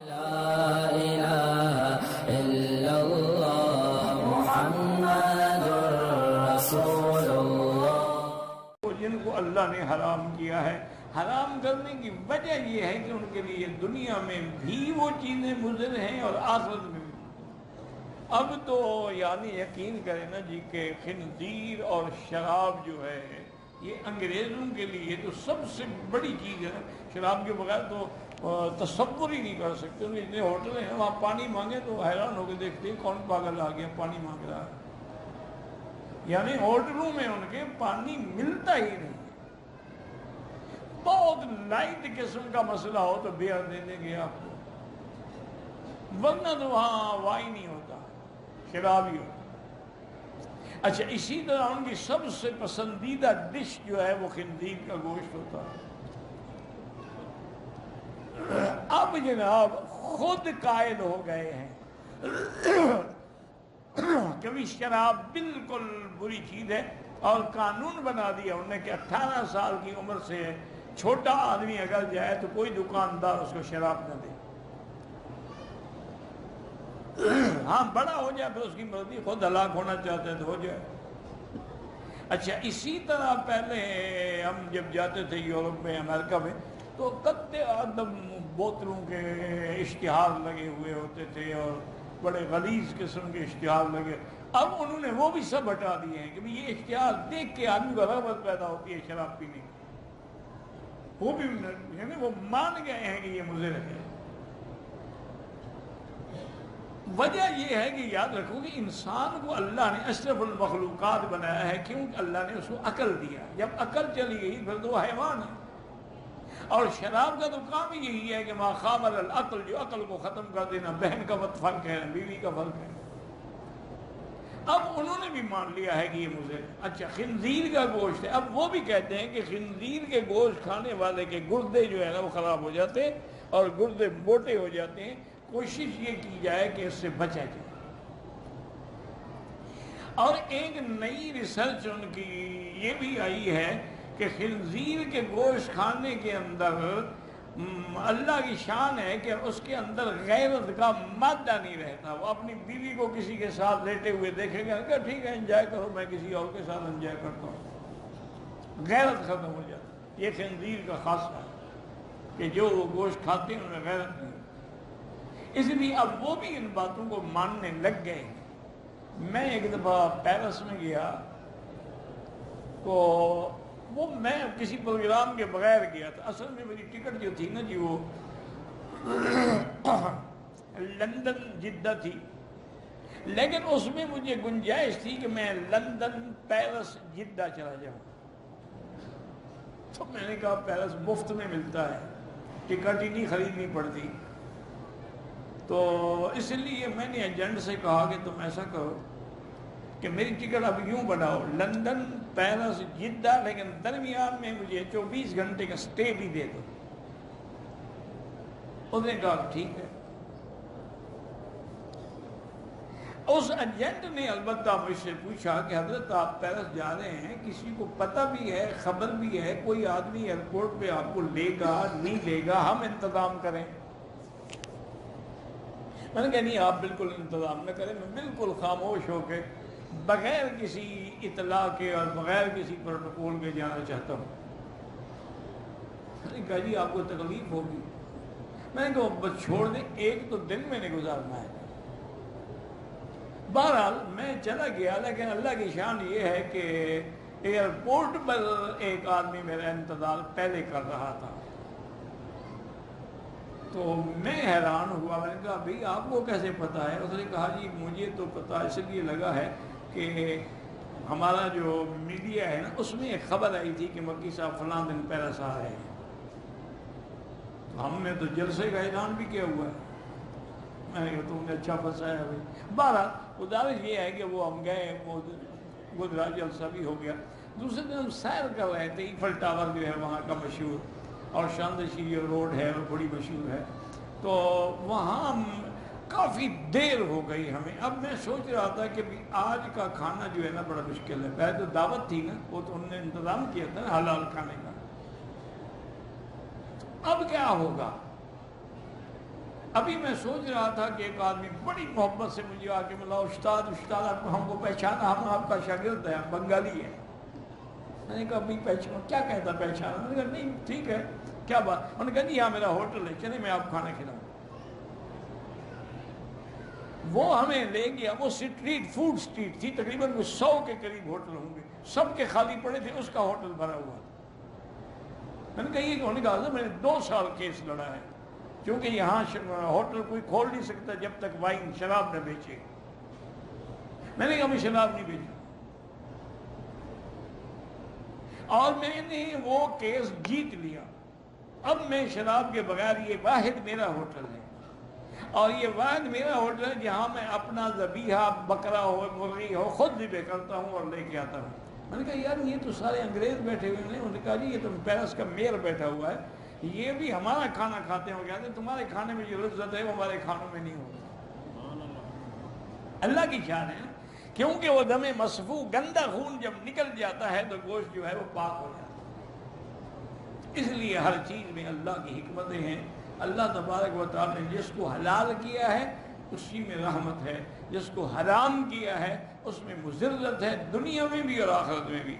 لا الہ الا اللہ محمد رسول اللہ۔ جن کو اللہ نے حرام کیا ہے، حرام کرنے کی وجہ یہ ہے کہ ان کے لیے دنیا میں بھی وہ چیزیں مضر ہیں اور آخرت میں بھی۔ اب تو یعنی یقین کریں نا جی کہ خنزیر اور شراب جو ہے یہ انگریزوں کے لیے تو سب سے بڑی چیز ہے۔ شراب کے بغیر تو تصور ہی نہیں کر سکتے۔ اتنے ہوٹل ہیں وہاں پانی مانگے تو حیران ہو کے دیکھتے ہیں کون پاگل آ گیا پانی مانگ رہا ہے، یعنی ہوٹلوں میں ان کے پانی ملتا ہی نہیں۔ بہت لائٹ قسم کا مسئلہ ہو تو بیئر دے دیں گے آپ کو، ورنہ تو وہاں وائی نہیں ہوتا، شراب ہی ہوتا۔ اچھا، اسی طرح ان کی سب سے پسندیدہ ڈش جو ہے وہ خنزیر کا گوشت ہوتا ہے۔ اب جناب خود قائل ہو گئے ہیں کبھی شراب بالکل بری چیز ہے، اور قانون بنا دیا انہوں نے کہ 18 سال کی عمر سے چھوٹا آدمی اگر جائے تو کوئی دکاندار اس کو شراب نہ دے۔ ہاں بڑا ہو جائے پھر اس کی مرضی، خود ہلاک ہونا چاہتے ہیں تو ہو جائے۔ اچھا، اسی طرح پہلے ہم جب جاتے تھے یورپ میں، امریکہ میں، تو قطع عدم بوتلوں کے اشتہار لگے ہوئے ہوتے تھے اور بڑے غلیظ قسم کے اشتہار لگے۔ اب انہوں نے وہ بھی سب ہٹا دیے ہیں کہ یہ اشتہار دیکھ کے آدمی کو رغبت پیدا ہوتی ہے شراب پینے کی۔ وہ بھی یعنی وہ مان گئے ہیں کہ یہ مضر ہے۔ وجہ یہ ہے کہ یاد رکھو کہ انسان کو اللہ نے اشرف المخلوقات بنایا ہے، کیونکہ اللہ نے اس کو عقل دیا۔ جب عقل چلی گئی پھر تو وہ حیوان ہے۔ اور شراب کا تو کام ہی یہی ہے کہ ما خامر العقل، جو عقل کو ختم کر دینا۔ بہن کا فرق ہے، بیوی کا فرق ہے۔ اب انہوں نے بھی مان لیا ہے کہ یہ مضر ہے۔ اچھا، خنزیر کا گوشت ہے، اب وہ بھی کہتے ہیں کہ خنزیر کے گوشت کھانے والے کے گردے جو ہے نا وہ خراب ہو جاتے ہیں اور گردے موٹے ہو جاتے ہیں۔ کوشش یہ کی جائے کہ اس سے بچا جائے۔ اور ایک نئی ریسرچ ان کی یہ بھی آئی ہے کہ خنزیر کے گوشت کھانے کے اندر اللہ کی شان ہے کہ اس کے اندر غیرت کا مادہ نہیں رہتا۔ وہ اپنی بیوی کو کسی کے ساتھ لیٹے ہوئے دیکھیں گے کہ ٹھیک ہے انجوائے کرو، میں کسی اور کے ساتھ انجوائے کرتا ہوں، غیرت ختم ہو جاتی۔ یہ خنزیر کا خاصہ ہے کہ جو وہ گوشت کھاتے ہیں ان میں غیرت نہیں، اس لیے اب وہ بھی ان باتوں کو ماننے لگ گئے ہیں۔ میں ایک دفعہ پیرس میں گیا تو وہ میں کسی پروگرام کے بغیر گیا تھا۔ اصل میں میری ٹکٹ جو تھی نا جی وہ لندن جدہ تھی، لیکن اس میں مجھے گنجائش تھی کہ میں لندن پیرس جدہ چلا جاؤں۔ تو میں نے کہا پیرس مفت میں ملتا ہے، ٹکٹ ہی نہیں خریدنی پڑتی۔ تو اس لیے میں نے ایجنٹ سے کہا کہ تم ایسا کرو کہ میری ٹکٹ اب یوں بناؤ، لندن پیرس جدہ، لیکن درمیان میں مجھے 24 گھنٹے کا سٹے بھی دے دو۔ اس نے کہا ٹھیک ہے۔ اس ایجنٹ نے البتہ مجھ سے پوچھا کہ حضرت آپ پیرس جا رہے ہیں، کسی کو پتہ بھی ہے، خبر بھی ہے، کوئی آدمی ایئرپورٹ پہ آپ کو لے گا نہیں لے گا، ہم انتظام کریں؟ میں نے کہا نہیں، آپ بالکل انتظام نہ کریں، میں بالکل خاموش ہو کے بغیر کسی اطلاع کے اور بغیر کسی پروٹوکول کے جانا چاہتا ہوں۔ میں نے کہا جی آپ کو تکلیف ہوگی۔ میں نے کہا بس چھوڑ دیں، ایک تو دن میں نے گزارنا ہے۔ بہرحال میں چلا گیا، لیکن اللہ کی شان یہ ہے کہ ایئرپورٹ پر ایک آدمی میرا انتظار پہلے کر رہا تھا۔ تو میں حیران ہوا، میں نے کہا بھئی آپ کو کیسے پتہ ہے؟ اس نے کہا جی مجھے تو پتہ اس لیے لگا ہے کہ ہمارا جو میڈیا ہے نا اس میں ایک خبر آئی تھی کہ مکی صاحب فلاں دن پیرس آ رہے ہیں، تو ہم نے تو جلسے کا اعلان بھی کیا ہوا ہے۔ میں نے کہا تم نے اچھا پھنسایا بھائی۔ بہرحال گزارش یہ ہے کہ وہ ہم گئے، وہ گزرا، جلسہ بھی ہو گیا۔ دوسرے دن ہم سیر کر رہے تھے، ایفل ٹاور جو ہے وہاں کا مشہور، اور شاندشیری روڈ ہے وہ بڑی مشہور ہے، تو وہاں کافی دیر ہو گئی ہمیں۔ اب میں سوچ رہا تھا کہ آج کا کھانا جو ہے نا بڑا مشکل ہے۔ پہلے تو دعوت تھی نا، وہ تو انہوں نے انتظام کیا تھا نا حلال کھانے کا، اب کیا ہوگا؟ ابھی میں سوچ رہا تھا کہ ایک آدمی بڑی محبت سے مجھے آ کے ملا، استاد آپ کو ہم کو پہچانا، ہم آپ کا شاگرد ہے، ہم بنگالی ہے۔ میں نے کہا ابھی پہچانا، کیا کہتا پہچانا؟ میں نے کہا نہیں ٹھیک ہے، کیا بات؟ انہوں نے کہا جی ہاں میرا ہوٹل ہے، چلے میں آپ کھانا کھلاؤں۔ وہ ہمیں لے گیا، وہ اسٹریٹ فوڈ اسٹریٹ تھی، تقریباً 100 کے قریب ہوٹل ہوں گے، سب کے خالی پڑے تھے، اس کا ہوٹل بھرا ہوا تھا۔ میں نے کہا یہ ہونے کا میں نے 2 سال کیس لڑا ہے، کیونکہ یہاں ہوٹل کوئی کھول نہیں سکتا جب تک وائن شراب نہ بیچے۔ میں نے کہا میں شراب نہیں بیچوں، اور میں نے وہ کیس جیت لیا۔ اب میں شراب کے بغیر، یہ واحد میرا ہوٹل ہے، اور یہ واحد میرا ہوٹل ہے جہاں میں اپنا ذبیحہ، بکرا ہو مرغی ہو، خود ذبح کرتا ہوں اور لے کے آتا ہوں۔ میں نے کہا یار یہ تو سارے انگریز بیٹھے ہوئے ہیں۔ انہوں نے کہا جی یہ تو پیرس کا میئر بیٹھا ہوا ہے، یہ بھی ہمارا کھانا کھاتے ہیں۔ وہ کہتے ہیں تمہارے کھانے میں جو لذت ہے وہ ہمارے کھانوں میں نہیں ہوگی۔ اللہ کی شان ہے، کیونکہ وہ دم مصفوح، گندا خون جب نکل جاتا ہے تو گوشت جو ہے وہ پاک ہو جاتا ہے۔ اس لیے ہر چیز میں اللہ کی حکمتیں ہیں۔ اللہ تبارک و تعالی نے جس کو حلال کیا ہے اسی میں رحمت ہے، جس کو حرام کیا ہے اس میں مذلت ہے، دنیا میں بھی اور آخرت میں بھی۔